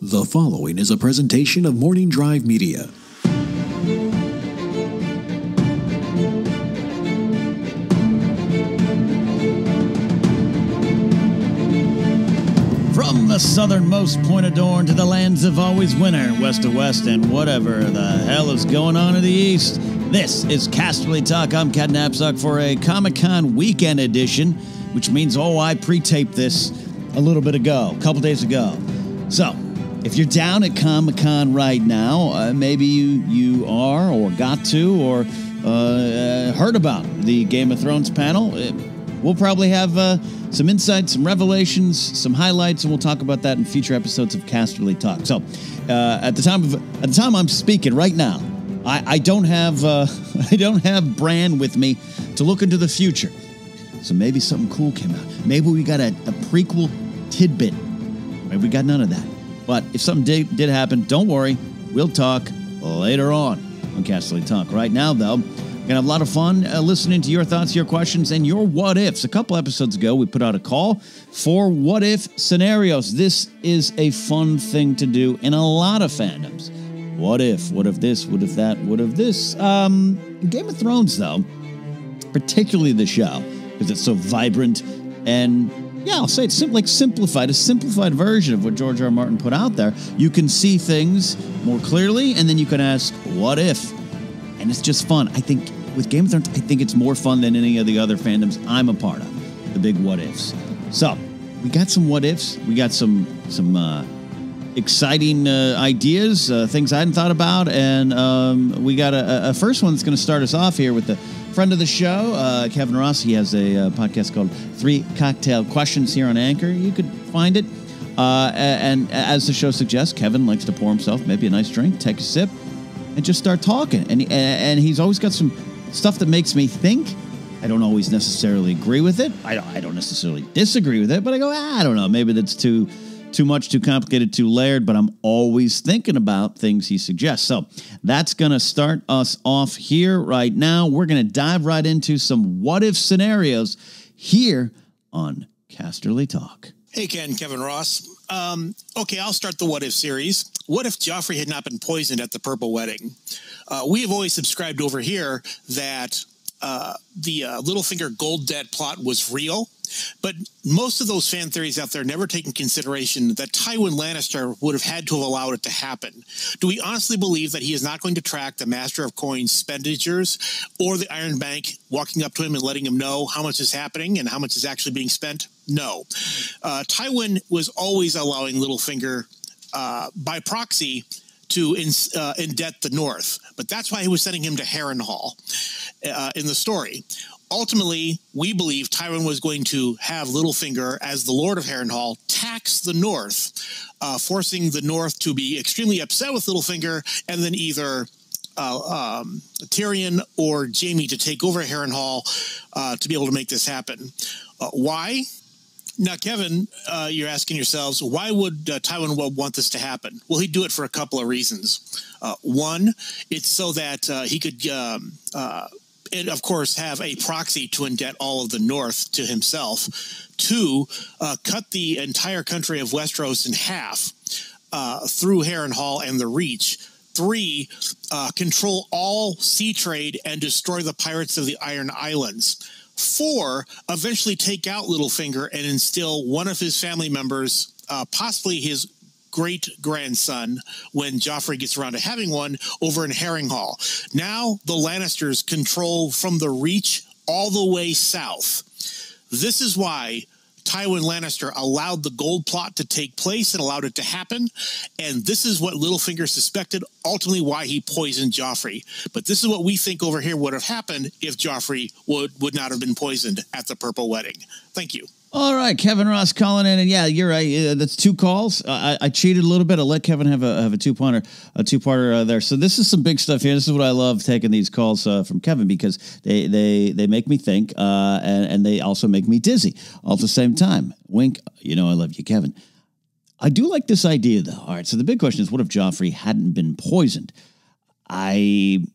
The following is a presentation of Morning Drive Media. From the southernmost point of Dorne to the lands of always winter, west to west, and whatever the hell is going on in the east, this is Casterly Talk. I'm Ken Napzok for a Comic-Con weekend edition, which means, I pre-taped this a little bit ago, a couple days ago. So, if you're down at Comic-Con right now, maybe you are, or got to, or heard about the Game of Thrones panel. We'll probably have some insights, some revelations, some highlights, and we'll talk about that in future episodes of Casterly Talk. So, at the time I'm speaking right now, I don't have Bran with me to look into the future. So maybe something cool came out. Maybe we got a prequel tidbit. Maybe we got none of that. But if something did happen, don't worry. We'll talk later on Casterly Talk. Right now, though, we're going to have a lot of fun listening to your thoughts, your questions, and your what-ifs. A couple episodes ago, we put out a call for what-if scenarios. This is a fun thing to do in a lot of fandoms. What if? What if this? What if that? What if this? Game of Thrones, though, particularly the show, because it's so vibrant and... yeah, I'll say it's simplified, a simplified version of what George R. R. Martin put out there. You can see things more clearly, and then you can ask, what if? And it's just fun. I think with Game of Thrones, I think it's more fun than any of the other fandoms I'm a part of, the big what ifs. So, we got some what ifs. We got some exciting ideas, things I hadn't thought about, and we got a first one that's going to start us off here with the friend of the show, Kevin Ross. He has a podcast called 3 Cocktail Questions here on Anchor. You could find it. And as the show suggests, Kevin likes to pour himself maybe a nice drink, take a sip, and just start talking. And he's always got some stuff that makes me think. I don't always necessarily agree with it. I don't necessarily disagree with it, but I go, I don't know. Maybe that's too much, too complicated, too layered, but I'm always thinking about things he suggests. So that's going to start us off here right now. We're going to dive right into some what-if scenarios here on Casterly Talk. Hey, Ken, Kevin Ross. Okay, I'll start the what-if series. What if Joffrey had not been poisoned at the Purple Wedding? We have always subscribed over here that the Littlefinger gold debt plot was real. But most of those fan theories out there never take in consideration that Tywin Lannister would have had to have allowed it to happen. Do we honestly believe that he is not going to track the Master of Coin's expenditures or the Iron Bank walking up to him and letting him know how much is happening and how much is actually being spent? No. Tywin was always allowing Littlefinger by proxy to indebt the North. But that's why he was sending him to Harrenhal in the story. Ultimately, we believe Tywin was going to have Littlefinger, as the Lord of Harrenhal, tax the North, forcing the North to be extremely upset with Littlefinger, and then either Tyrion or Jaime to take over Harrenhal to be able to make this happen. Why? Now, Kevin, you're asking yourselves, why would Tywin want this to happen? Well, he'd do it for a couple of reasons. One, it's so that he could... and, of course, have a proxy to indebt all of the North to himself. 2, cut the entire country of Westeros in half through Harrenhal and the Reach. 3, control all sea trade and destroy the pirates of the Iron Islands. 4, eventually take out Littlefinger and instill one of his family members, possibly his great-grandson, when Joffrey gets around to having one, over in Harrenhal. Now the Lannisters control from the Reach all the way south. This is why Tywin Lannister allowed the gold plot to take place and allowed it to happen, and this is what Littlefinger suspected, ultimately why he poisoned Joffrey. But this is what we think over here would have happened if Joffrey would not have been poisoned at the Purple Wedding. Thank you. All right, Kevin Ross calling in, and yeah, you're right. That's 2 calls. I cheated a little bit. I'll let Kevin have a two-parter there. So this is some big stuff here. This is what I love, taking these calls from Kevin, because they make me think, and they also make me dizzy all at the same time. Wink, I love you, Kevin. I do like this idea, though. All right, so the big question is, what if Joffrey hadn't been poisoned? I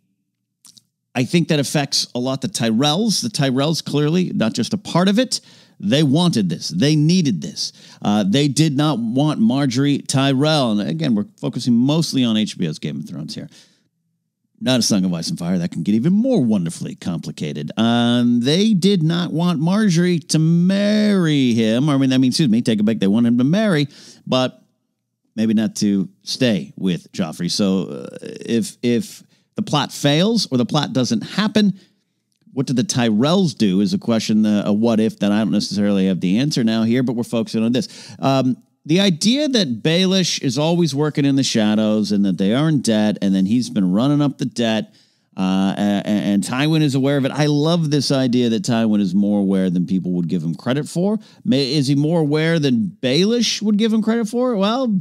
think that affects a lot the Tyrells. The Tyrells, clearly, not just a part of it. They wanted this. They needed this. They did not want Marjorie Tyrell. And again, we're focusing mostly on HBO's Game of Thrones here. Not A Song of Ice and Fire. That can get even more wonderfully complicated. They did not want Marjorie to marry him. Take it back. They wanted him to marry, but maybe not to stay with Joffrey. So if the plot fails or the plot doesn't happen, what did the Tyrells do is a question, a what if that I don't necessarily have the answer now here, but we're focusing on this. The idea that Baelish is always working in the shadows and that they are in debt and then he's been running up the debt and Tywin is aware of it. I love this idea that Tywin is more aware than people would give him credit for. Is he more aware than Baelish would give him credit for? Well,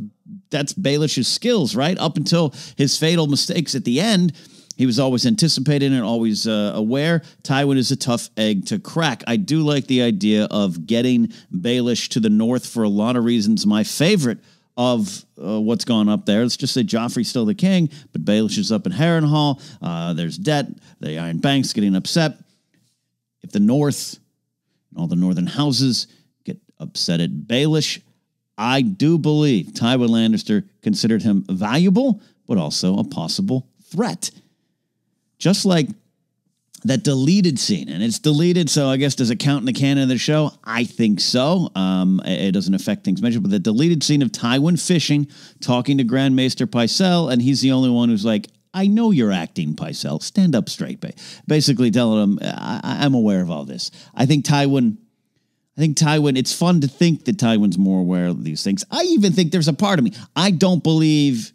that's Baelish's skills, right? Up until his fatal mistakes at the end, he was always anticipating and always aware. Tywin is a tough egg to crack. I do like the idea of getting Baelish to the north for a lot of reasons. My favorite of what's gone up there, let's just say Joffrey's still the king, but Baelish is up in Harrenhal. There's debt. The Iron Bank's getting upset. If the north and all the northern houses get upset at Baelish, I do believe Tywin Lannister considered him valuable, but also a possible threat. Just like that deleted scene, and it's deleted, so I guess does it count in the canon of the show? I think so. It doesn't affect things mentioned, but the deleted scene of Tywin fishing, talking to Grand Maester Pycelle, and he's the only one who's like, I know you're acting, Pycelle. Stand up straight, basically telling him, I'm aware of all this. I think Tywin, it's fun to think that Tywin's more aware of these things. I even think there's a part of me, I don't believe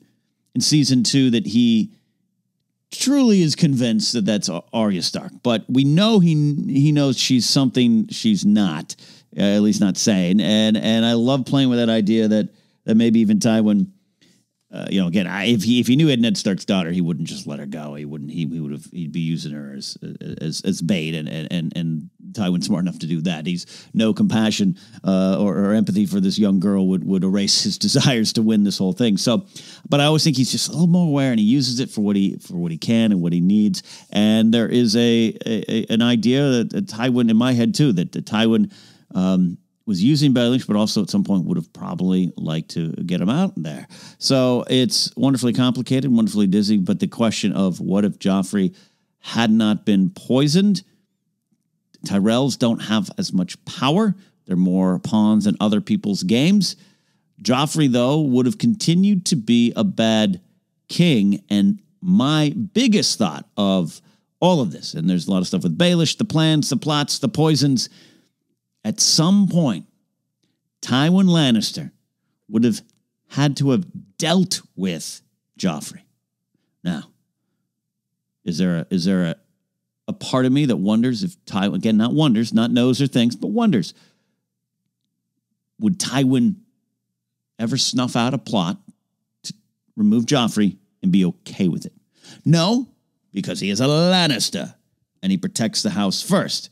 in season 2 that he truly is convinced that that's Arya Stark, but we know he knows she's something she's not, at least not saying, and I love playing with that idea that maybe even Tywin, if he knew he had Ned Stark's daughter, he wouldn't just let her go. He'd be using her as bait, and Tywin's smart enough to do that. He's no compassion or empathy for this young girl would erase his desires to win this whole thing. So, but I always think he's just a little more aware, and he uses it for what he can and what he needs. And there is an idea that Tywin in my head too, that Tywin was using Baelish, but also at some point would have probably liked to get him out there. So it's wonderfully complicated, wonderfully dizzy, but the question of what if Joffrey had not been poisoned? Tyrells don't have as much power. They're more pawns in other people's games. Joffrey, though, would have continued to be a bad king, and my biggest thought of all of this, and there's a lot of stuff with Baelish, the plans, the plots, the poisons, at some point, Tywin Lannister would have had to have dealt with Joffrey. Now, is there a part of me that wonders if Tywin, again, not wonders, not knows or thinks, but wonders, would Tywin ever snuff out a plot to remove Joffrey and be okay with it? No, because he is a Lannister and he protects the house first.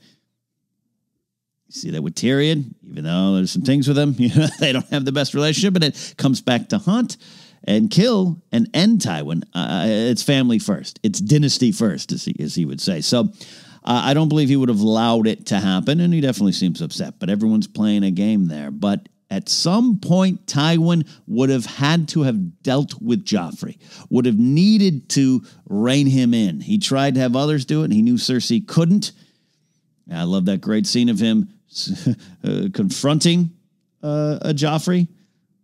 You see that with Tyrion, even though there's some things with him, they don't have the best relationship, but it comes back to hunt and kill and end Tywin. It's family first. It's dynasty first, as he would say. So I don't believe he would have allowed it to happen, and he definitely seems upset, but everyone's playing a game there. But at some point, Tywin would have had to have dealt with Joffrey, would have needed to rein him in. He tried to have others do it, and he knew Cersei couldn't. I love that great scene of him confronting a Joffrey,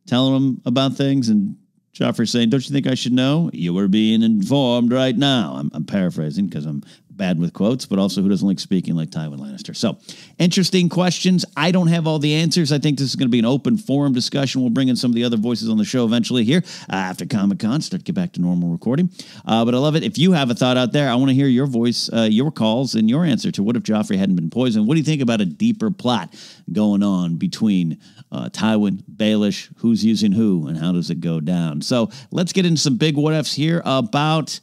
telling him about things, and Joffrey saying, don't you think I should know? You are being informed right now. I'm paraphrasing because I'm bad with quotes, but also who doesn't like speaking like Tywin Lannister? So, interesting questions. I don't have all the answers. I think this is going to be an open forum discussion. We'll bring in some of the other voices on the show eventually here after Comic-Con, start to get back to normal recording. But I love it. If you have a thought out there, I want to hear your voice, your calls, and your answer to what if Joffrey hadn't been poisoned? What do you think about a deeper plot going on between Tywin, Baelish, who's using who, and how does it go down? So let's get into some big what ifs here about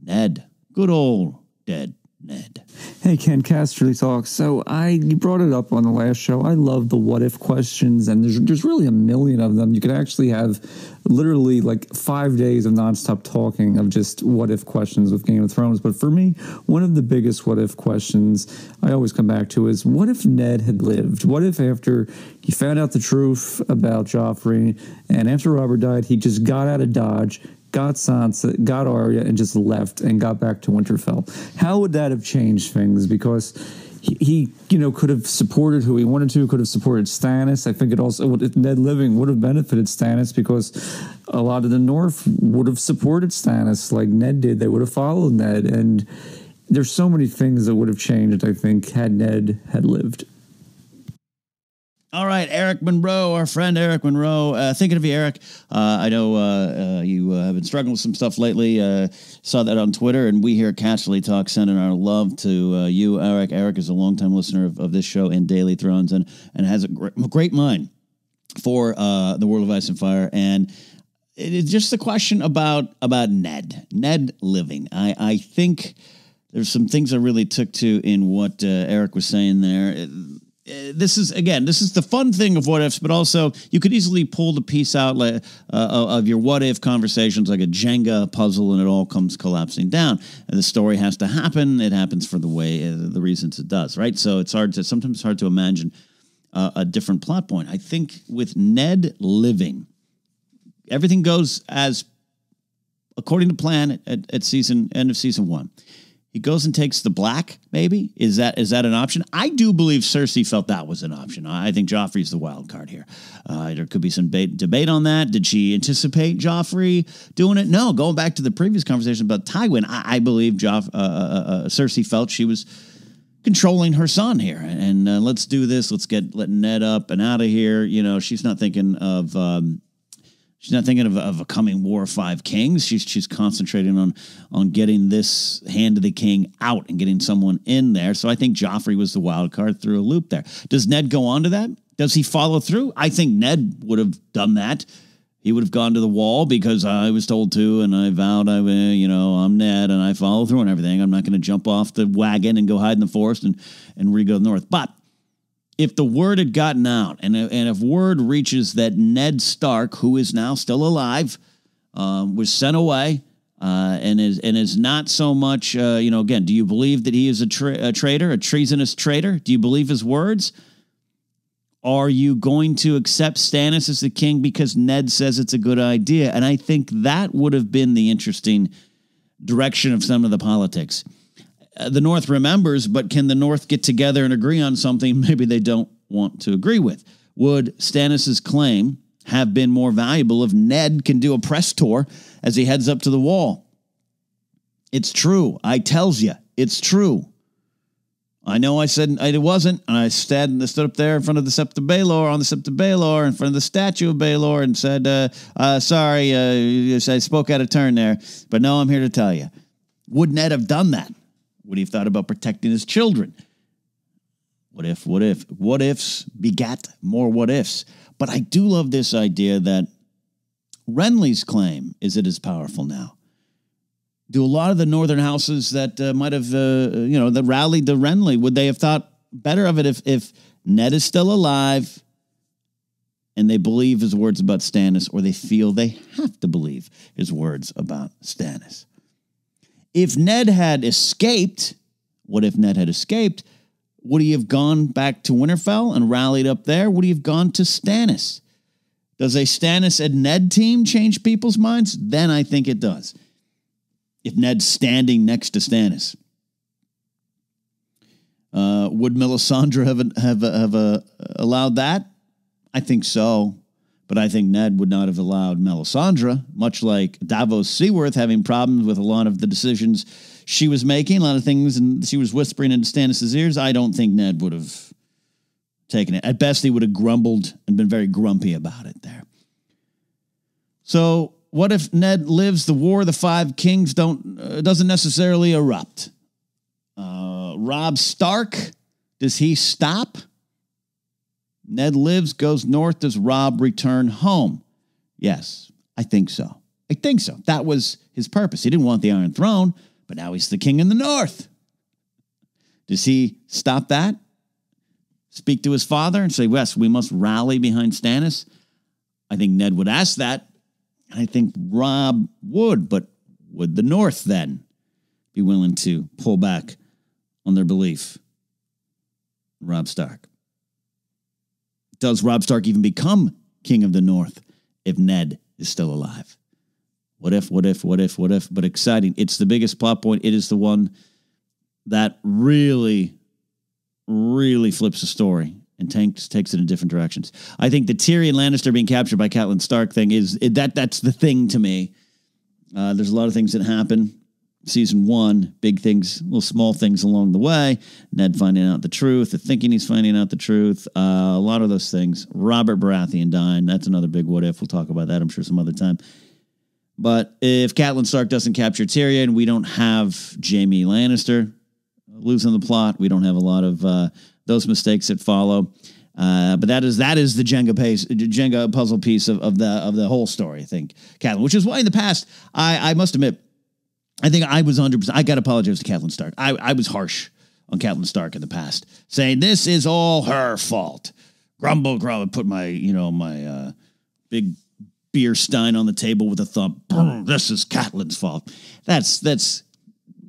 Ned. Good old dead Ned. Hey, Ken, Casterly Talk. So you brought it up on the last show. I love the what if questions, and there's really a million of them. You could actually have literally like 5 days of nonstop talking of just what if questions with Game of Thrones. But for me, one of the biggest what if questions I always come back to is, what if Ned had lived? What if after he found out the truth about Joffrey, and after Robert died, he just got out of Dodge, got Sansa, got Arya, and just left and got back to Winterfell? How would that have changed things? Because he could have supported who he wanted to, could have supported Stannis. I think it also, if Ned living would have benefited Stannis, because a lot of the North would have supported Stannis like Ned did. They would have followed Ned. And there's so many things that would have changed, I think, had Ned had lived. All right, Erik Monroe, our friend Erik Monroe. Thinking of you, Erik. I know you have been struggling with some stuff lately. Saw that on Twitter, and we here at Casterly Talk sending our love to you, Erik. Erik is a longtime listener of this show and Daily Thrones, and has a great mind for the world of Ice and Fire. And it's just a question about Ned living. I think there's some things I really took to in what Erik was saying there. This is the fun thing of what ifs, but also you could easily pull the piece out of your what if conversations like a Jenga puzzle, and it all comes collapsing down. And the story has to happen. It happens for the reasons it does, right? So it's sometimes hard to imagine a different plot point. I think with Ned living, everything goes as according to plan at end of season 1. He goes and takes the black, maybe? Is that an option? I do believe Cersei felt that was an option. I think Joffrey's the wild card here. There could be some debate on that. Did she anticipate Joffrey doing it? No. Going back to the previous conversation about Tywin, I believe Cersei felt she was controlling her son here. And let's do this. Let Ned up and out of here. She's not thinking of... She's not thinking of a coming War of Five Kings. She's concentrating on getting this Hand of the King out and getting someone in there. So I think Joffrey was the wild card through a loop there. Does Ned go on to that? Does he follow through? I think Ned would have done that. He would have gone to the wall because I was told to, and I vowed I'm Ned and I follow through on everything. I'm not going to jump off the wagon and go hide in the forest and re-go north. But if the word had gotten out, and if word reaches that Ned Stark, who is now still alive, was sent away, and is not so much, again, do you believe that he is a traitor, a treasonous traitor? Do you believe his words? Are you going to accept Stannis as the king because Ned says it's a good idea? And I think that would have been the interesting direction of some of the politics. The North remembers, but can the North get together and agree on something maybe they don't want to agree with? Would Stannis' claim have been more valuable if Ned can do a press tour as he heads up to the wall? It's true. I tells you, it's true. I know I said it wasn't, and I stood up there in front of the Sept of Baelor, on the Sept of Baelor, in front of the statue of Baelor, and said, sorry, I spoke out of turn there, but no, I'm here to tell you. Would Ned have done that? Would he have thought about protecting his children? What if? What ifs begat more what ifs. But I do love this idea that Renly's claim is it is powerful now. Do a lot of the northern houses that might have, that rallied to Renly, would they have thought better of it if Ned is still alive and they believe his words about Stannis, or they feel they have to believe his words about Stannis? If Ned had escaped, what if Ned had escaped? Would he have gone back to Winterfell and rallied up there? Would he have gone to Stannis? Does a Stannis and Ned team change people's minds? Then I think it does. If Ned's standing next to Stannis. Would Melisandre have allowed that? I think so. But I think Ned would not have allowed Melisandre, much like Davos Seaworth having problems with a lot of the decisions she was making, a lot of things, and she was whispering into Stannis' ears. I don't think Ned would have taken it. At best, he would have grumbled and been very grumpy about it there. So what if Ned lives? The War of the Five Kings doesn't necessarily erupt. Robb Stark, does he stop? Ned lives, goes north. Does Robb return home? Yes, I think so. That was his purpose. He didn't want the Iron Throne, but now he's the king in the north. Does he stop that? Speak to his father and say, Wes, we must rally behind Stannis? I think Ned would ask that. I think Robb would, but would the North then be willing to pull back on their belief? Robb Stark. Does Robb Stark even become King of the North if Ned is still alive? What if? But exciting. It's the biggest plot point. It is the one that really, really flips the story and takes it in different directions. I think the Tyrion Lannister being captured by Catelyn Stark thing that's the thing to me. There's a lot of things that happen. Season 1, big things, little small things along the way. Ned finding out the truth, thinking he's finding out the truth. A lot of those things. Robert Baratheon dying. That's another big what if. We'll talk about that, I'm sure, some other time. But if Catelyn Stark doesn't capture Tyrion, we don't have Jaime Lannister losing the plot. We don't have a lot of those mistakes that follow. But that is the Jenga puzzle piece of the whole story, I think, Catelyn, which is why in the past, I must admit, I think I was 100%. I got to apologize to Catelyn Stark. I was harsh on Catelyn Stark in the past, saying this is all her fault. Grumble, put my big beer stein on the table with a thump. This is Catelyn's fault. That's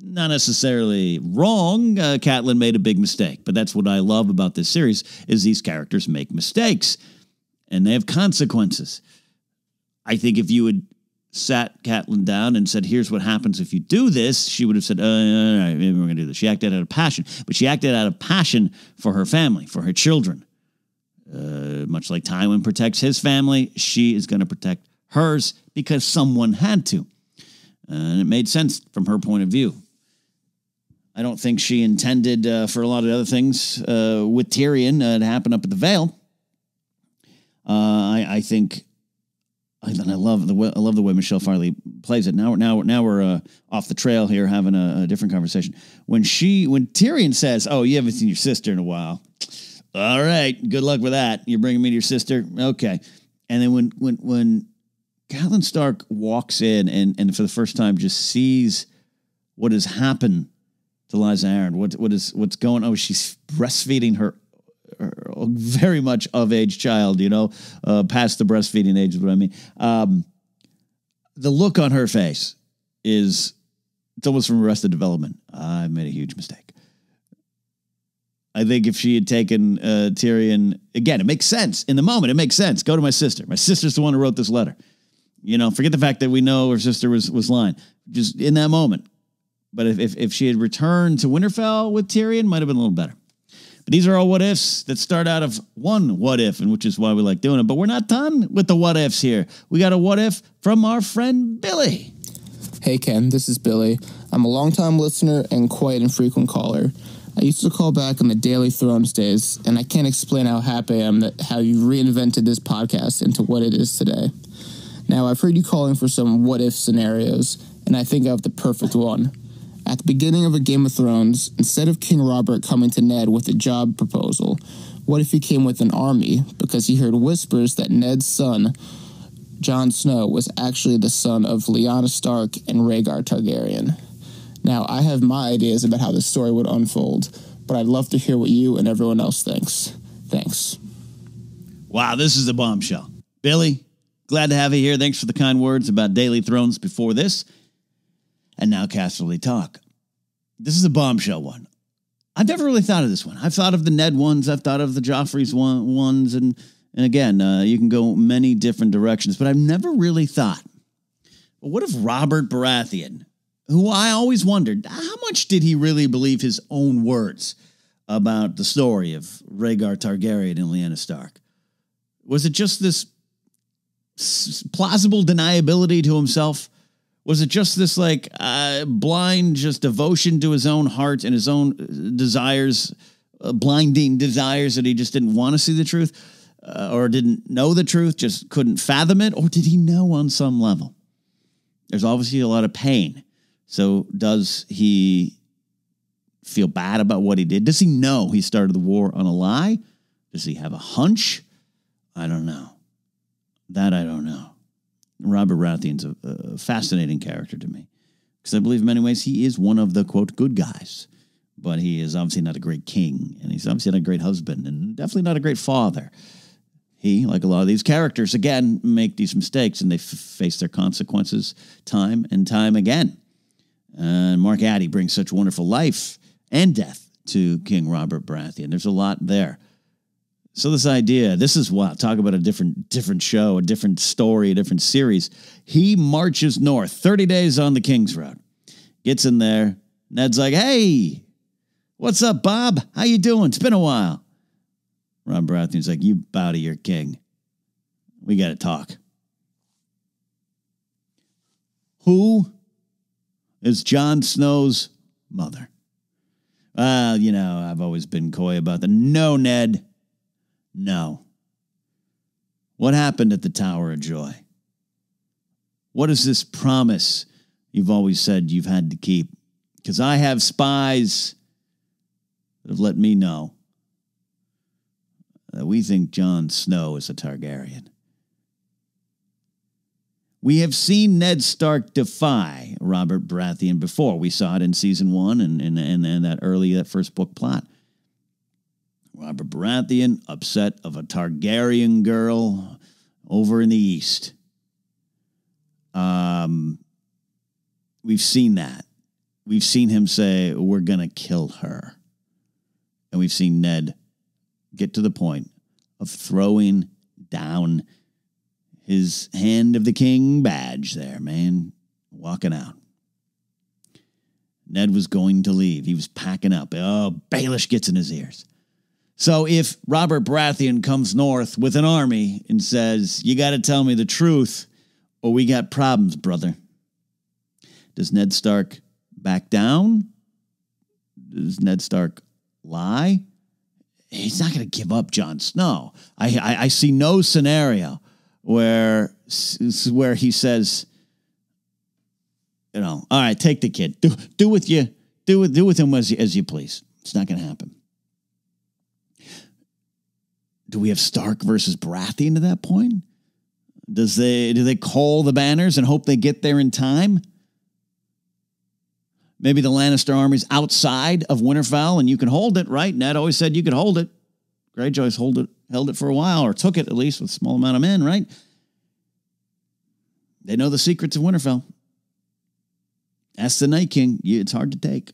not necessarily wrong. Catelyn made a big mistake, but that's what I love about this series is these characters make mistakes, and they have consequences. I think if you had sat Catelyn down and said, here's what happens if you do this, she would have said, all right, maybe we're going to do this. She acted out of passion, but she acted out of passion for her family, for her children. Much like Tywin protects his family, she is going to protect hers because someone had to. And it made sense from her point of view. I don't think she intended for a lot of other things with Tyrion to happen up at the Vale. I think... I love the way Michelle Farley plays it. Now we're off the trail here, having a different conversation. When Tyrion says, "Oh, you haven't seen your sister in a while," all right, good luck with that. You're bringing me to your sister, okay? And then when Catelyn Stark walks in and for the first time just sees what has happened to Lysa Arryn, what's going on? Oh, she's breastfeeding her very much of age child, past the breastfeeding age is what I mean. The look on her face it's almost from Arrested Development. I made a huge mistake. I think if she had taken Tyrion, again, it makes sense. In the moment, it makes sense. Go to my sister. My sister's the one who wrote this letter. Forget the fact that we know her sister was lying. Just in that moment. But if she had returned to Winterfell with Tyrion, might have been a little better. But these are all what ifs that start out of one what if, and which is why we like doing it. But we're not done with the what ifs here. We got a what if from our friend Billy. Hey, Ken, this is Billy. I'm a longtime listener and quite infrequent caller. I used to call back in the Daily Thrones days, and I can't explain how happy I am that how you reinvented this podcast into what it is today. Now, I've heard you calling for some what if scenarios, and I think I have the perfect one. At the beginning of a Game of Thrones, instead of King Robert coming to Ned with a job proposal, what if he came with an army because he heard whispers that Ned's son, Jon Snow, was actually the son of Lyanna Stark and Rhaegar Targaryen? Now, I have my ideas about how this story would unfold, but I'd love to hear what you and everyone else thinks. Thanks. Wow, this is a bombshell. Billy, glad to have you here. Thanks for the kind words about Daily Thrones before this. And now Casterly Talk. This is a bombshell one. I've never really thought of this one. I've thought of the Ned ones. I've thought of the Joffrey's ones. And again, you can go many different directions. But I've never really thought, well, what if Robert Baratheon, who I always wondered, how much did he really believe his own words about the story of Rhaegar Targaryen and Lyanna Stark? Was it just this plausible deniability to himself? Was it just this blind just devotion to his own heart and his own desires, blinding desires that he just didn't want to see the truth or didn't know the truth, just couldn't fathom it? Or did he know on some level? There's obviously a lot of pain. So does he feel bad about what he did? Does he know he started the war on a lie? Does he have a hunch? I don't know. That I don't know. Robert Baratheon's a fascinating character to me because I believe in many ways he is one of the, quote, good guys. but he is obviously not a great king, and he's obviously not a great husband, and definitely not a great father. He, like a lot of these characters, again, make these mistakes, and they face their consequences time and time again. And Mark Addy brings such wonderful life and death to King Robert Baratheon. There's a lot there. So this idea, this is what, talk about a different show, a different story, a different series. He marches north, 30 days on the King's Road. Gets in there. Ned's like, hey, what's up, Bob? How you doing? It's been a while. Rob Baratheon's like, you bow to your king. We got to talk. Who is Jon Snow's mother? Well, you know, I've always been coy about that. No, Ned. No. What happened at the Tower of Joy? What is this promise you've always said you've had to keep? Because I have spies that have let me know that we think Jon Snow is a Targaryen. We have seen Ned Stark defy Robert Baratheon before. We saw it in season 1 and that first book plot. Robert Baratheon, upset of a Targaryen girl over in the east. We've seen that. We've seen him say, we're going to kill her. And we've seen Ned get to the point of throwing down his Hand of the King badge there, man. Walking out. Ned was going to leave. He was packing up. Oh, Baelish gets in his ears. So if Robert Baratheon comes north with an army and says, you got to tell me the truth or we got problems, brother. Does Ned Stark back down? Does Ned Stark lie? He's not going to give up Jon Snow. I see no scenario where he says, you know, all right, take the kid. Do with him as you please. It's not going to happen. Do we have Stark versus Baratheon at that point? Do they call the banners and hope they get there in time? Maybe the Lannister army's outside of Winterfell and you can hold it, right? Ned always said you could hold it. Greyjoy's held it for a while, or took it at least with a small amount of men, right? They know the secrets of Winterfell. Ask the Night King. It's hard to take.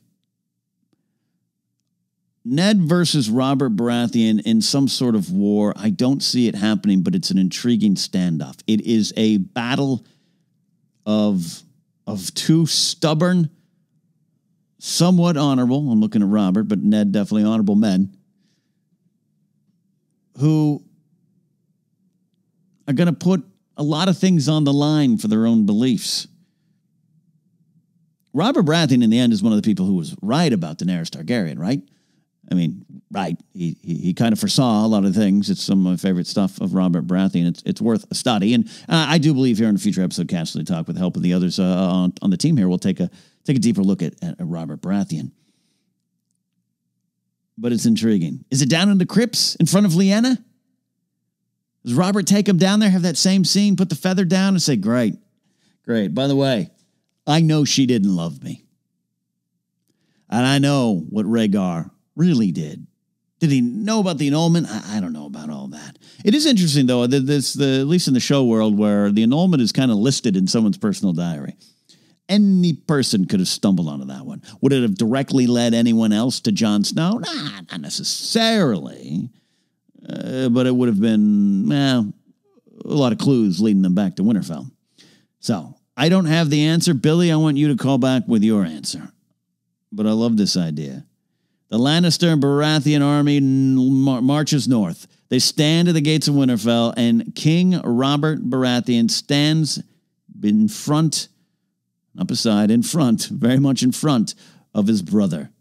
Ned versus Robert Baratheon in some sort of war, I don't see it happening, but it's an intriguing standoff. It is a battle of two stubborn, somewhat honorable, I'm looking at Robert, but Ned definitely honorable men, who are going to put a lot of things on the line for their own beliefs. Robert Baratheon, in the end, is one of the people who was right about Daenerys Targaryen, right? I mean, right. He kind of foresaw a lot of things. It's some of my favorite stuff of Robert Baratheon. It's worth a study. And I do believe here in a future episode, Casterly Talk, with the help of the others on the team here, we'll take a deeper look at Robert Baratheon. But it's intriguing. Is it down in the crypts in front of Lyanna? Does Robert take him down there, have that same scene, put the feather down and say, great. By the way, I know she didn't love me. And I know what Rhaegar really did. Did he know about the annulment? I don't know about all that. It is interesting, though, that at least in the show world, where the annulment is kind of listed in someone's personal diary. Any person could have stumbled onto that one. Would it have directly led anyone else to Jon Snow? Nah, not necessarily. But it would have been, a lot of clues leading them back to Winterfell. So, I don't have the answer. Billy, I want you to call back with your answer. But I love this idea. The Lannister and Baratheon army marches north. They stand at the gates of Winterfell, and King Robert Baratheon stands in front, not beside, in front, very much in front of his brother.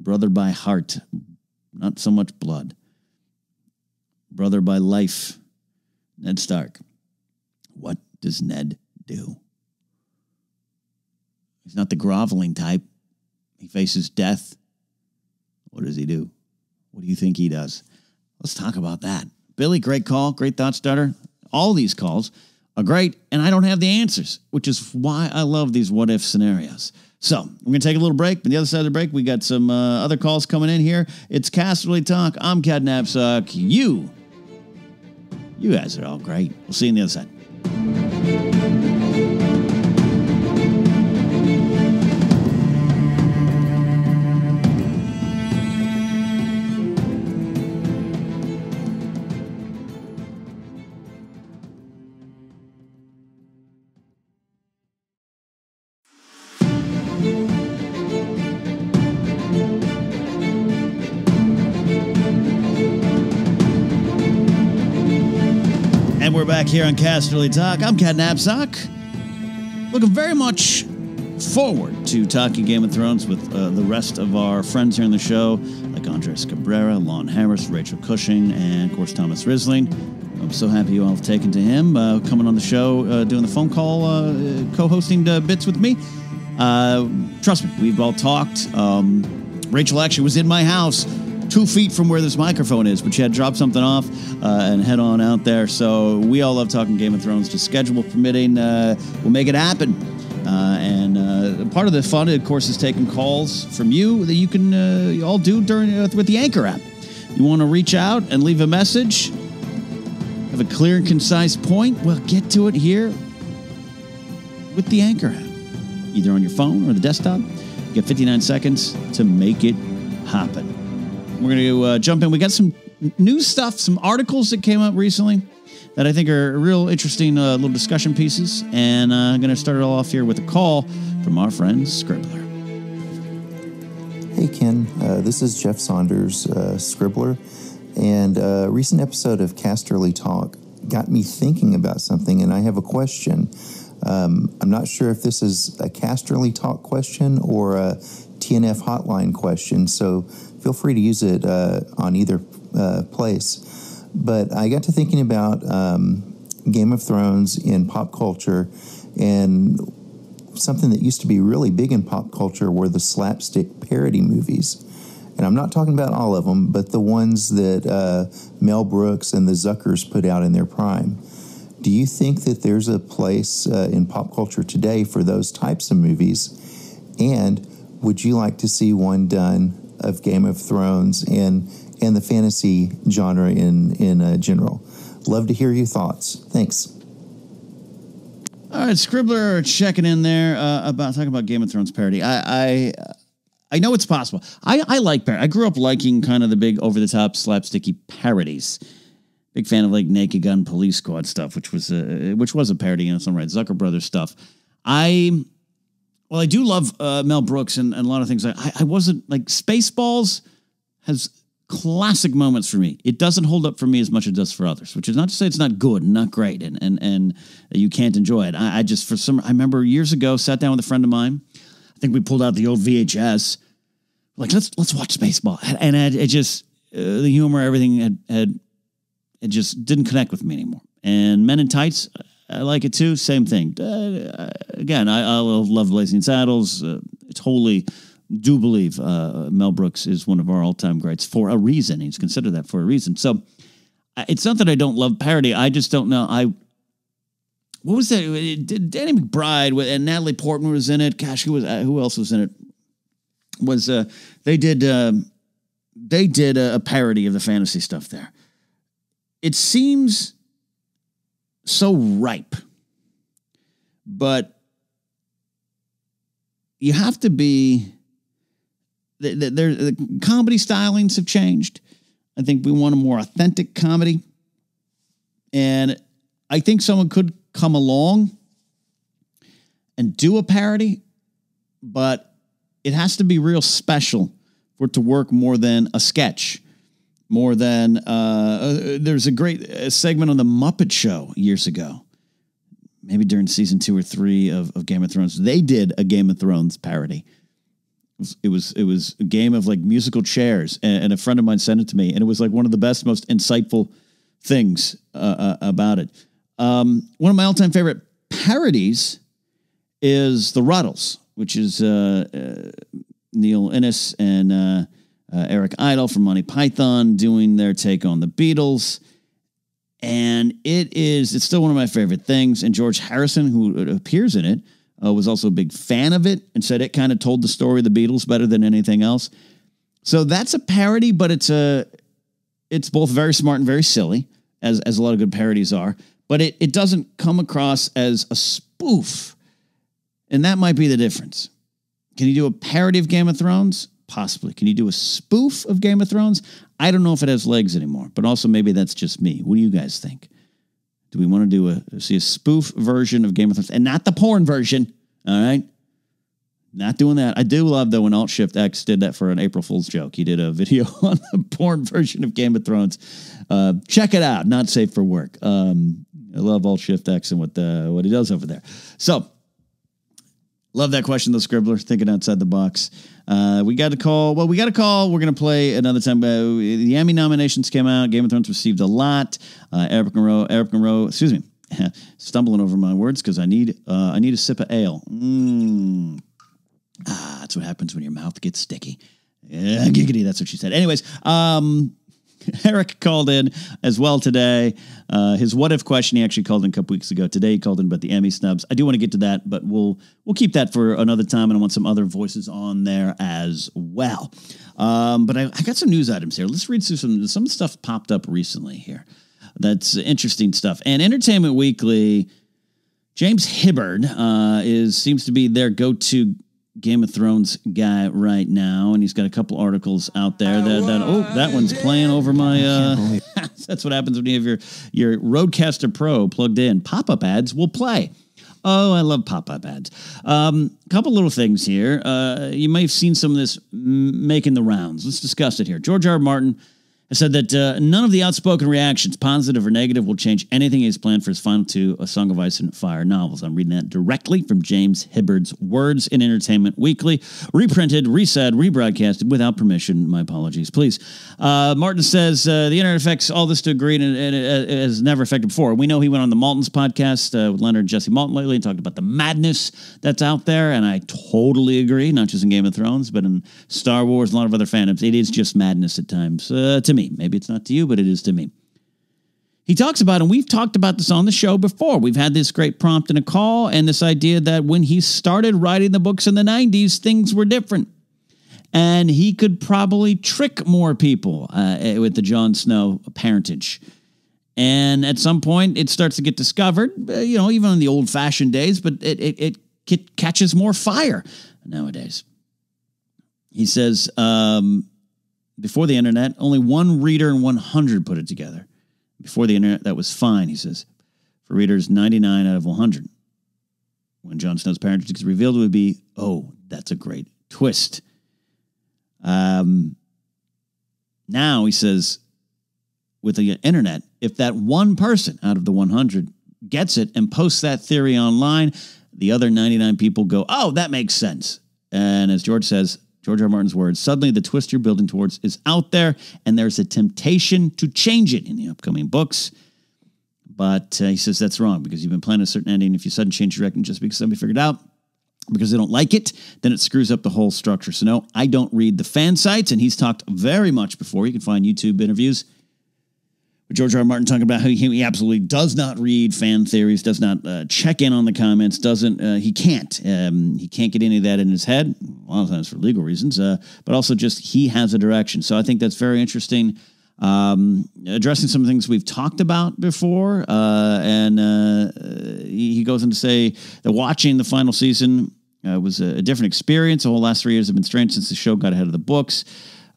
Brother by heart, not so much blood. Brother by life, Ned Stark. What does Ned do? He's not the groveling type. He faces death. What does he do? What do you think he does? Let's talk about that. Billy, great call, great thought starter. All these calls are great, and I don't have the answers, which is why I love these what-if scenarios. So we're going to take a little break. On the other side of the break, we got some other calls coming in here. It's Casterly Talk. I'm Ken Napzok. You guys are all great. We'll see you on the other side. And we're back here on Casterly Talk. I'm Ken Napzok. Looking very much forward to talking Game of Thrones with the rest of our friends here on the show, like Andres Cabrera, Lon Harris, Rachel Cushing, and, of course, Thomas Rissling. I'm so happy you all have taken to him, coming on the show, doing the phone call, co-hosting bits with me. Trust me, we've all talked. Rachel actually was in my house 2 feet from where this microphone is, but she had to drop something off and head on out there. So we all love talking Game of Thrones. Just schedule permitting, we'll make it happen. And part of the fun, of course, is taking calls from you that you can you all do during with the Anchor app. You want to reach out and leave a message, have a clear and concise point, well, get to it here with the Anchor app, either on your phone or the desktop. You get 59 seconds to make it happen. We're going to jump in. We got some new stuff, some articles that came up recently that I think are real interesting little discussion pieces. And I'm going to start it all off here with a call from our friend Scribbler. Hey, Ken. This is Jeff Saunders, Scribbler. And a recent episode of Casterly Talk got me thinking about something, and I have a question. I'm not sure if this is a Casterly Talk question or a TNF hotline question, so feel free to use it on either place. But I got to thinking about Game of Thrones in pop culture, and something that used to be really big in pop culture were the slapstick parody movies. And I'm not talking about all of them, but the ones that Mel Brooks and the Zuckers put out in their prime. Do you think that there's a place in pop culture today for those types of movies? And would you like to see one done of Game of Thrones and the fantasy genre in general? Love to hear your thoughts. Thanks. All right, Scribbler checking in there talking about Game of Thrones parody. I know it's possible. I like parody. I grew up liking kind of the big over-the-top slapsticky parodies. Big fan of like Naked Gun Police Squad stuff, which was a parody in its own right. Zucker Brothers stuff. I do love Mel Brooks and a lot of things. I wasn't like Spaceballs has classic moments for me. It doesn't hold up for me as much as it does for others, which is not to say it's not good and not great and you can't enjoy it. I just I remember years ago sat down with a friend of mine. I think we pulled out the old VHS. Like let's watch Spaceball, and it just the humor, everything it just didn't connect with me anymore. And Men in Tights, I like it too. Same thing. Again, I love Blazing Saddles. Totally do believe Mel Brooks is one of our all-time greats for a reason. He's considered that for a reason. So it's not that I don't love parody. I just don't know. What was that? Danny McBride and Natalie Portman was in it. Gosh, who else was in it? They did a parody of the fantasy stuff there. It seems so ripe, but you have to be. The comedy stylings have changed. I think we want a more authentic comedy, and I think someone could come along and do a parody, but it has to be real special for it to work more than a sketch. More than there's a great segment on the Muppet Show years ago, maybe during season 2 or 3 of Game of Thrones. They did a Game of Thrones parody. It was a game of like musical chairs, and a friend of mine sent it to me, and it was like one of the best, most insightful things about it. One of my all-time favorite parodies is The Ruddles, which is Neil Innes and Eric Idle from Monty Python doing their take on the Beatles. And it's still one of my favorite things. And George Harrison, who appears in it, was also a big fan of it and said it kind of told the story of the Beatles better than anything else. So that's a parody, but it's both very smart and very silly, as a lot of good parodies are. But it doesn't come across as a spoof. And that might be the difference. Can you do a parody of Game of Thrones? Possibly. Can you do a spoof of Game of Thrones? I don't know if it has legs anymore, but also maybe that's just me. What do you guys think? Do we want to see a spoof version of Game of Thrones? And not the porn version, all right? Not doing that. I do love, though, when Alt-Shift-X did that for an April Fool's joke. He did a video on the porn version of Game of Thrones. Check it out. Not safe for work. I love Alt-Shift-X and what he does over there. So, love that question, though, Scribbler. Thinking outside the box. We got a call. Well, we got a call. We're going to play another time. The Emmy nominations came out. Game of Thrones received a lot. Erik Monroe, excuse me. Stumbling over my words because I need a sip of ale. That's what happens when your mouth gets sticky. Yeah, giggity, that's what she said. Anyways, Erik called in as well today. His what if question, he actually called in a couple weeks ago. Today he called in about the Emmy snubs. I do want to get to that, but we'll keep that for another time, and I want some other voices on there as well. But I got some news items here. Let's read through some stuff popped up recently here. That's interesting stuff. And Entertainment Weekly, James Hibbard seems to be their go-to Game of Thrones guy right now, and he's got a couple articles out there that one's playing over my that's what happens when you have your Rodecaster Pro plugged in. Pop-up ads will play. Oh, I love pop-up ads. Couple little things here. You may have seen some of this making the rounds. Let's discuss it here. George R. R. Martin has said that none of the outspoken reactions, positive or negative, will change anything he's planned for his final two A Song of Ice and Fire novels. I'm reading that directly from James Hibbard's words in Entertainment Weekly. Reprinted, resaid, rebroadcasted without permission. My apologies, please. Martin says the internet affects all this to a degree and it has never affected before. We know he went on the Maltons podcast with Leonard and Jesse Malton lately and talked about the madness that's out there, and I totally agree, not just in Game of Thrones, but in Star Wars and a lot of other fandoms. It is just madness at times, to me. Maybe it's not to you, but it is to me. He talks about, and we've talked about this on the show before, we've had this great prompt and a call, and this idea that when he started writing the books in the 90s, things were different. And he could probably trick more people with the Jon Snow parentage. And at some point, it starts to get discovered, even in the old-fashioned days, but it catches more fire nowadays. He says, before the internet, only one reader in 100 put it together. Before the internet, that was fine, he says. For readers, 99 out of 100. When Jon Snow's parentage is revealed, it would be, oh, that's a great twist. Now, he says, with the internet, if that one person out of the 100 gets it and posts that theory online, the other 99 people go, oh, that makes sense. And as George says, George R. R. Martin's words, suddenly the twist you're building towards is out there, and there's a temptation to change it in the upcoming books. But he says that's wrong, because you've been planning a certain ending. If you suddenly change your reckoning just because somebody figured it out, because they don't like it, then it screws up the whole structure. So no, I don't read the fan sites, and he's talked very much before. You can find YouTube interviews with George R. R. Martin talking about how he absolutely does not read fan theories, does not check in on the comments, he can't get any of that in his head, a lot of times for legal reasons, but also just he has a direction. So I think that's very interesting, addressing some things we've talked about before, and he goes on to say that watching the final season was a different experience. The whole last 3 years have been strange since the show got ahead of the books.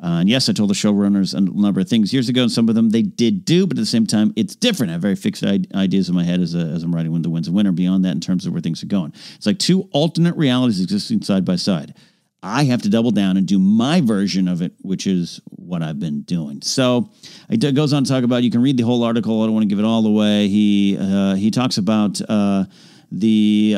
And yes, I told the showrunners a number of things years ago, and some of them they did do, but at the same time, it's different. I have very fixed ideas in my head as I'm writing When the Wind's a Winner. Beyond that, in terms of where things are going, it's like two alternate realities existing side by side. I have to double down and do my version of it, which is what I've been doing. So it goes on to talk about, you can read the whole article. I don't want to give it all away. He talks about the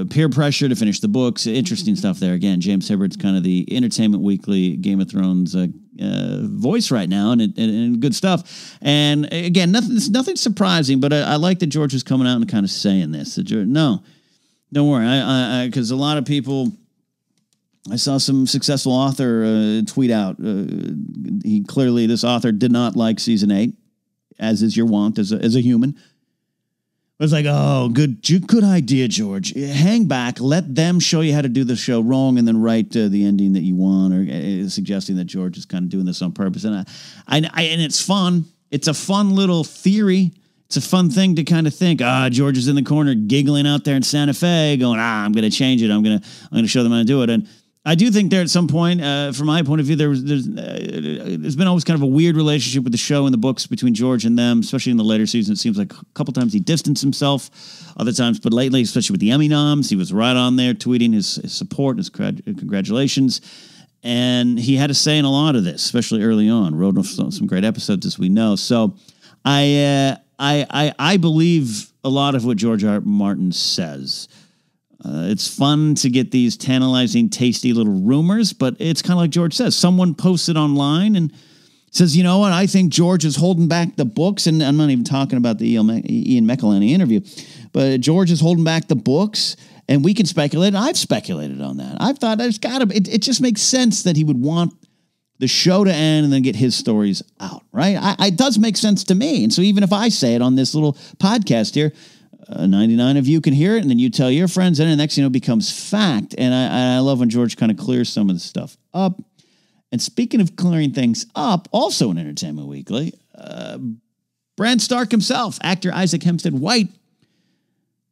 peer pressure to finish the books. Interesting stuff there. Again, James Hibbard's kind of the Entertainment Weekly Game of Thrones voice right now, and good stuff. And again, nothing surprising, but I like that George is coming out and kind of saying this. No, don't worry. Because a lot of people, I saw some successful author tweet out. This author did not like season 8, as is your wont as a human. was like, oh, good idea, George. Hang back, let them show you how to do the show wrong, and then write the ending that you want, or suggesting that George is kind of doing this on purpose. And and it's fun. It's a fun little theory. It's a fun thing to kind of think. George is in the corner giggling out there in Santa Fe, going, I'm going to change it. I'm going to show them how to do it. And I do think there at some point, from my point of view, there's been always kind of a weird relationship with the show and the books between George and them, especially in the later season. It seems like a couple times he distanced himself, other times, but lately, especially with the Emmy noms, he was right on there tweeting his support, his congratulations. And he had a say in a lot of this, especially early on. Wrote some great episodes, as we know. So I believe a lot of what George R. R. Martin says. It's fun to get these tantalizing, tasty little rumors, but it's kind of like George says. Someone posted online and says, you know what, I think George is holding back the books, and I'm not even talking about the Ian McElhenney interview, but George is holding back the books, and we can speculate. I've speculated on that. I've thought it just makes sense that he would want the show to end and then get his stories out, right? It does make sense to me. And so even if I say it on this little podcast here, 99 of you can hear it, and then you tell your friends, and the next thing it becomes fact. And I love when George kind of clears some of the stuff up. And speaking of clearing things up, also in Entertainment Weekly, Bran Stark himself, actor Isaac Hempstead White,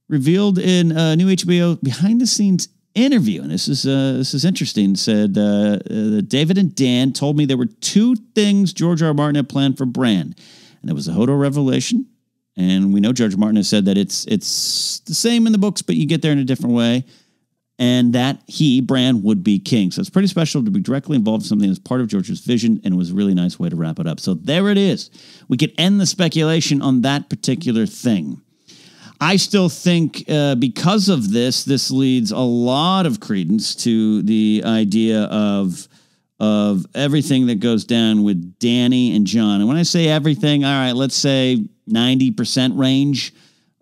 revealed in a new HBO behind-the-scenes interview, and this is interesting, said David and Dan told me there were two things George R. R. Martin had planned for Bran, and there was a Hodor revelation. And we know George Martin has said that it's the same in the books, but you get there in a different way. And that Bran, would be king. So it's pretty special to be directly involved in something that's part of George's vision, and it was a really nice way to wrap it up. So there it is. We could end the speculation on that particular thing. I still think because of this leads a lot of credence to the idea of everything that goes down with Dany and Jon. And when I say everything, all right, let's say 90% range,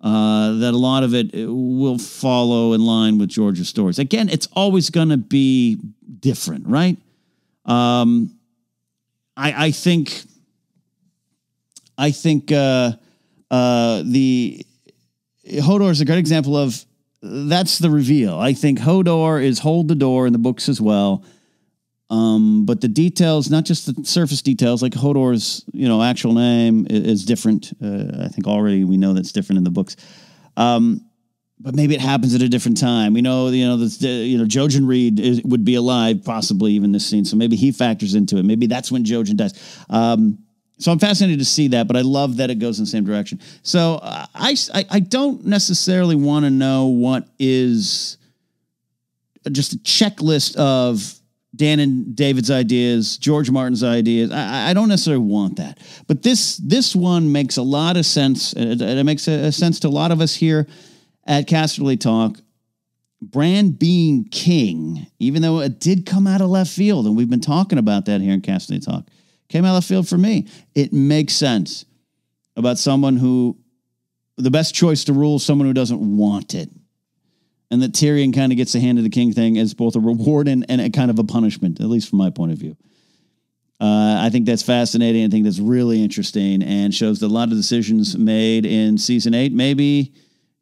that a lot of it will follow in line with George's stories. Again, it's always going to be different, right? I think the Hodor is a great example of that's the reveal. I think Hodor is hold the door in the books as well. But the details, not just the surface details, like Hodor's, actual name is different. I think already we know that's different in the books. But maybe it happens at a different time. We know, Jojen Reed would be alive, possibly even this scene. So maybe he factors into it. Maybe that's when Jojen dies. So I'm fascinated to see that, but I love that it goes in the same direction. So I don't necessarily want to know what is just a checklist of Dan and David's ideas, George Martin's ideas. I don't necessarily want that. But this one makes a lot of sense. It makes a sense to a lot of us here at Casterly Talk. Bran being king, even though it did come out of left field, and we've been talking about that here in Casterly Talk, came out of left field for me. It makes sense about someone who, the best choice to rule is someone who doesn't want it. And that Tyrion kind of gets the hand of the king thing as both a reward and a kind of a punishment, at least from my point of view. I think that's fascinating. I think that's really interesting and shows that a lot of decisions made in season 8 maybe,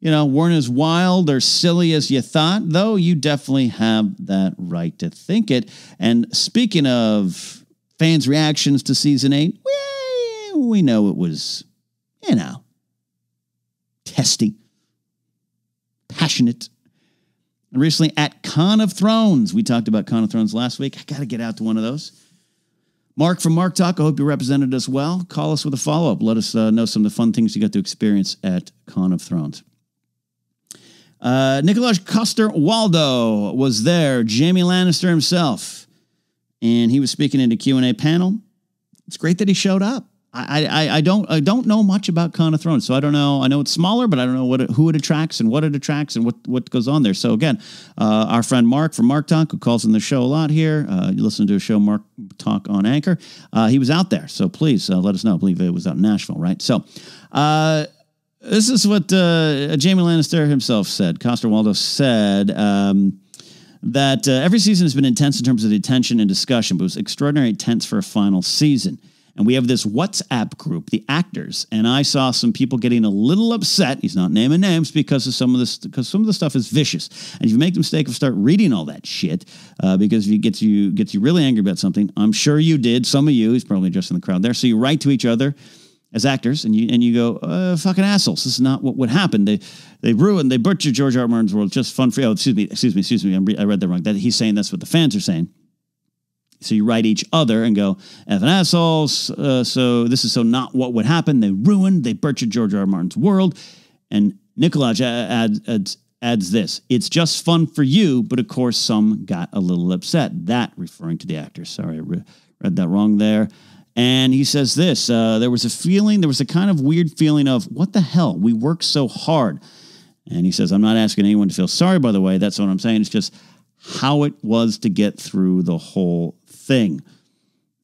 weren't as wild or silly as you thought, though you definitely have that right to think it. And speaking of fans' reactions to season 8, we know it was, testy, passionate. And recently at Con of Thrones, we talked about Con of Thrones last week. I got to get out to one of those. Mark from Mark Talk, I hope you represented us well. Call us with a follow-up. Let us know some of the fun things you got to experience at Con of Thrones. Nicholas Coster-Waldau was there, Jaime Lannister himself, and he was speaking in the Q&A panel. It's great that he showed up. I don't know much about Con of Thrones, so I don't know. I know it's smaller, but I don't know who it attracts and what it attracts and what goes on there. So again, our friend Mark from Mark Talk, who calls in the show a lot here, you listen to a show, Mark Talk on Anchor. He was out there, so please let us know. I believe it was out in Nashville, right? So this is what Jaime Lannister himself said. Coster-Waldau said that every season has been intense in terms of the attention and discussion, but it was extraordinarily tense for a final season. And we have this WhatsApp group, the actors, and I saw some people getting a little upset. He's not naming names because of some of this, because some of the stuff is vicious. And if you make the mistake of start reading all that shit, because if it gets you really angry about something, I'm sure you did. Some of you, he's probably just in the crowd there. So you write to each other as actors, and you go, fucking assholes. This is not what would happen. They butchered George R. R. Martin's world. Just fun for you. Oh, excuse me. I read that wrong. That he's saying that's what the fans are saying. So you write each other and go, effing assholes. So this is so not what would happen. They butchered George R. R. Martin's world. And Nikolaj adds this. It's just fun for you, but of course some got a little upset. That referring to the actors. Sorry, I read that wrong there. And he says this, there was a kind of weird feeling of, what the hell? We work so hard. And he says, I'm not asking anyone to feel sorry, by the way. That's what I'm saying. It's just how it was to get through the whole thing.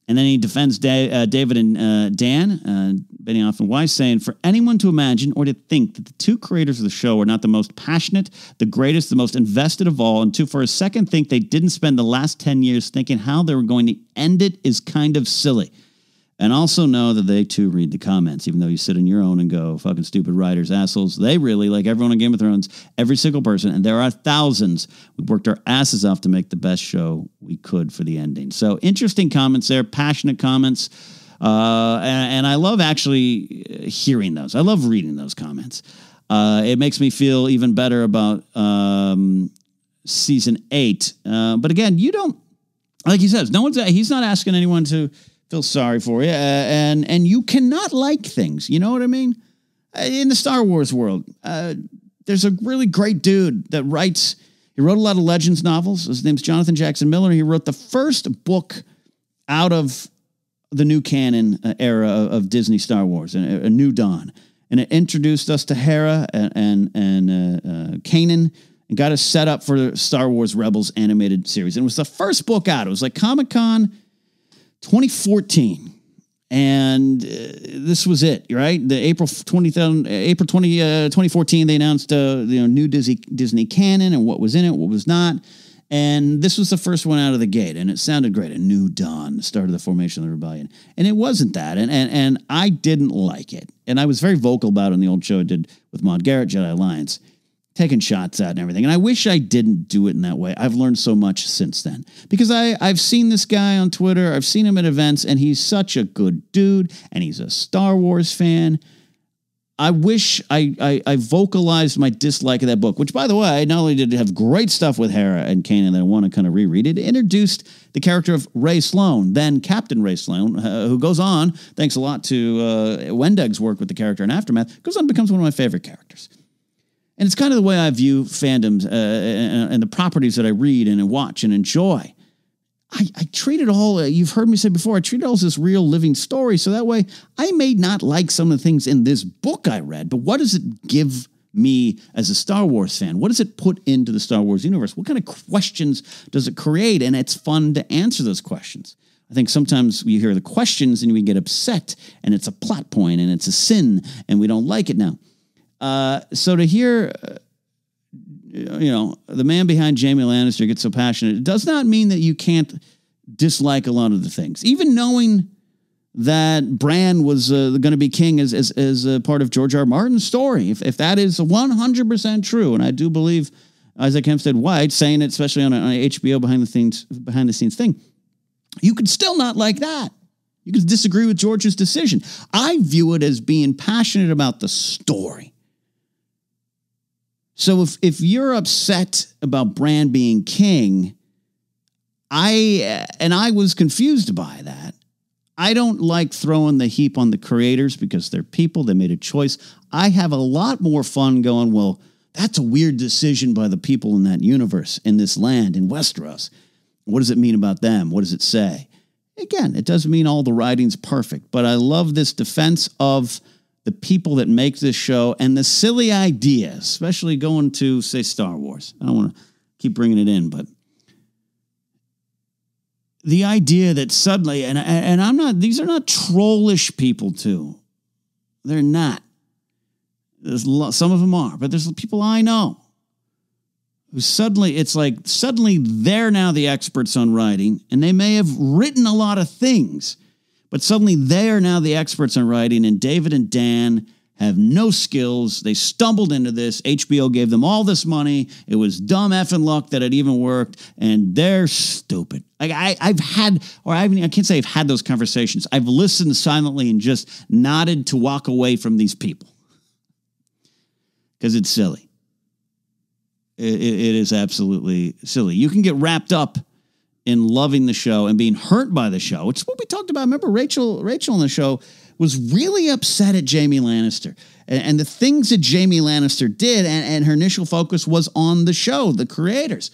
And then he defends David and Dan, Benioff and Weiss, saying, for anyone to imagine or to think that the two creators of the show are not the most passionate, the greatest, the most invested of all, and to for a second think they didn't spend the last 10 years thinking how they were going to end it is kind of silly. And also know that they, too, read the comments, even though you sit on your own and go, fucking stupid writers, assholes. They really, like everyone on Game of Thrones, every single person, and there are thousands, we worked our asses off to make the best show we could for the ending. So interesting comments there, passionate comments, and I love actually hearing those. I love reading those comments. It makes me feel even better about Season 8. But again, you don't, like he says, he's not asking anyone to feel sorry for you, and you cannot like things. You know what I mean? In the Star Wars world, there's a really great dude that writes. He wrote a lot of Legends novels. His name's Jonathan Jackson Miller. He wrote the first book out of the new canon era of Disney Star Wars, A New Dawn, and it introduced us to Hera and Kanan, and got us set up for the Star Wars Rebels animated series. And it was the first book out. It was like Comic-Con 2014, and this was it, right? The April 2014, they announced new Disney canon and what was in it, what was not, and this was the first one out of the gate, and it sounded great. A New Dawn, the start of the formation of the rebellion, and it wasn't that, and I didn't like it, and I was very vocal about it on the old show I did with Maude Garrett, Jedi Alliance, taking shots at and everything. And I wish I didn't do it in that way. I've learned so much since then. Because I've seen this guy on Twitter. I've seen him at events, and he's such a good dude, and he's a Star Wars fan. I wish I vocalized my dislike of that book, which, by the way, not only did it have great stuff with Hera and Kanan that I want to kind of reread it, introduced the character of Ray Sloan, then Captain Ray Sloan, who goes on, thanks a lot to Wendeg's work with the character in Aftermath, goes on and becomes one of my favorite characters. And it's kind of the way I view fandoms and the properties that I read and watch and enjoy. I treat it all, you've heard me say before, I treat it all as this real living story. So that way, I may not like some of the things in this book I read, but what does it give me as a Star Wars fan? What does it put into the Star Wars universe? What kind of questions does it create? And it's fun to answer those questions. I think sometimes we hear the questions and we get upset, and it's a plot point and it's a sin and we don't like it now. So to hear, the man behind Jaime Lannister get so passionate, it does not mean that you can't dislike a lot of the things. Even knowing that Bran was going to be king as a part of George R. R. Martin's story, if that is 100% true, and I do believe Isaac Hempstead White saying it, especially on a HBO behind the scenes thing, you could still not like that. You could disagree with George's decision. I view it as being passionate about the story. So if you're upset about Bran being king, I was confused by that. I don't like throwing the heap on the creators because they're people. They made a choice. I have a lot more fun going, well, that's a weird decision by the people in that universe, in this land, in Westeros. What does it mean about them? What does it say? Again, it doesn't mean all the writing's perfect, but I love this defense of the people that make this show and the silly ideas, especially going to, say, Star Wars. I don't want to keep bringing it in, but the idea that suddenly, and I'm not, these are not trollish people too. They're not. There's some of them are, but there's people I know who suddenly they're now the experts on writing, and they may have written a lot of things, But suddenly they are now the experts on writing, and David and Dan have no skills. They stumbled into this. HBO gave them all this money. It was dumb effing luck that it even worked, and they're stupid. Like I can't say I've had those conversations. I've listened silently and just nodded to walk away from these people because it's silly. It is absolutely silly. You can get wrapped up in loving the show and being hurt by the show, which is what we talked about. Remember, Rachel on the show was really upset at Jaime Lannister and the things that Jaime Lannister did, and her initial focus was on the show, the creators.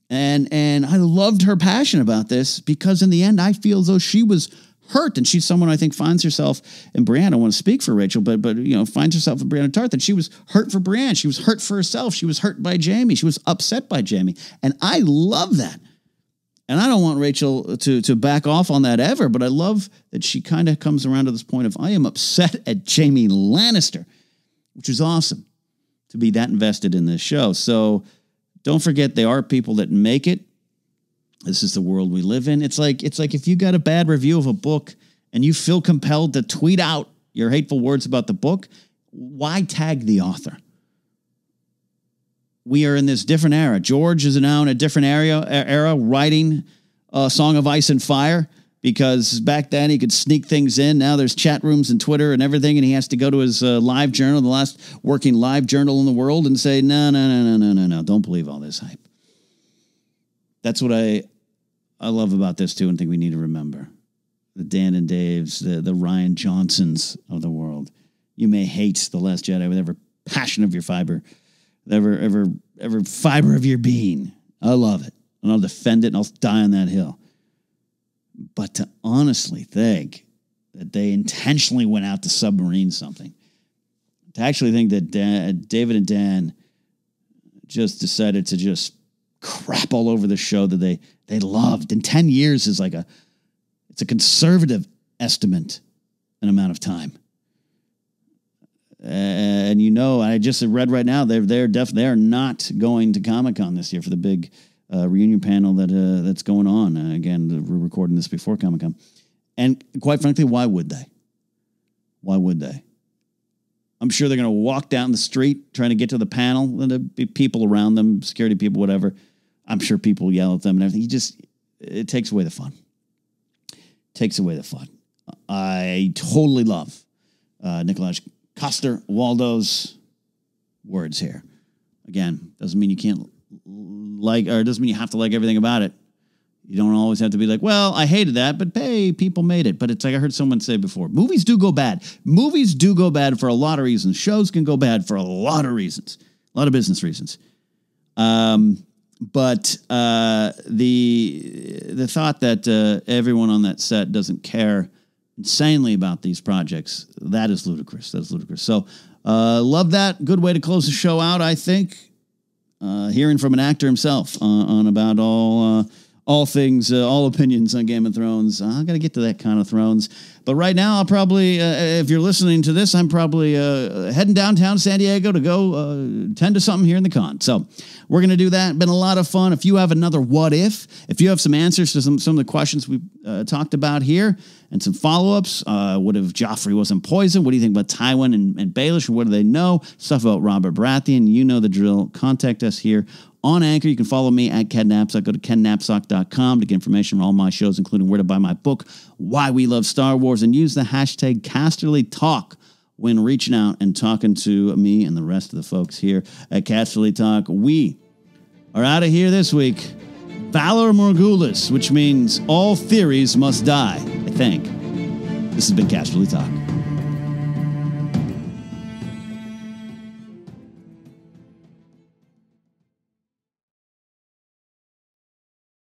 And I loved her passion about this because in the end, I feel as though she was hurt, and she's someone I think finds herself in Bran. I don't want to speak for Rachel, but finds herself in Brienne of Tarth, and she was hurt for Bran. She was hurt for herself. She was hurt by Jaime. She was upset by Jaime, and I love that. And I don't want Rachel to back off on that ever, but I love that she kind of comes around to this point of, I am upset at Jaime Lannister, which is awesome to be that invested in this show. So don't forget, there are people that make it. This is the world we live in. It's like if you got a bad review of a book and you feel compelled to tweet out your hateful words about the book, why tag the author? We are in this different era. George is now in a different era writing Song of Ice and Fire, because back then he could sneak things in. Now there's chat rooms and Twitter and everything, and he has to go to his live journal, the last working live journal in the world, and say, no, don't believe all this hype. That's what I love about this, too, and think we need to remember. The Dan and Daves, the Ryan Johnsons of the world. You may hate The Last Jedi with every passion of your fiber, every fiber of your being. I love it, and I'll defend it, and I'll die on that hill. But to honestly think that they intentionally went out to submarine something, to actually think that David and Dan just decided to just crap all over the show that they loved. And 10 years is it's a conservative estimate an amount of time. And I just read right now they are not going to Comic-Con this year for the big reunion panel that's going on. Again, we're recording this before Comic-Con, and quite frankly, why would they? Why would they? I'm sure they're going to walk down the street trying to get to the panel, and there'll be people around them, security people, whatever. I'm sure people yell at them and everything. It takes away the fun. Takes away the fun. I totally love Nikolaj Coster-Waldau's words here. Again, doesn't mean you can't like, or doesn't mean you have to like everything about it. You don't always have to be like, well, I hated that, but hey, people made it. But it's like I heard someone say before, movies do go bad. Movies do go bad for a lot of reasons. Shows can go bad for a lot of reasons, a lot of business reasons. But the thought that everyone on that set doesn't care insanely about these projects, that is ludicrous. That's ludicrous. So love that. Good way to close the show out, I think. Hearing from an actor himself on about all things, all opinions on Game of Thrones. I got to get to that kind of Thrones. But right now, I'll probably, if you're listening to this, I'm probably heading downtown San Diego to go tend to something here in the con. So we're going to do that. Been a lot of fun. If you have another what if you have some answers to some of the questions we talked about here and some follow-ups, what if Joffrey wasn't poisoned? What do you think about Tywin and Baelish? What do they know? Stuff about Robert Baratheon. You know the drill. Contact us here on Anchor. You can follow me at Ken Napzok. Go to kennapzok.com to get information on all my shows, including where to buy my book, Why We Love Star Wars, and use the hashtag Casterly Talk when reaching out and talking to me and the rest of the folks here at Casterly Talk. We are out of here this week. Valor Morgulis, which means all theories must die, I think. This has been Casterly Talk.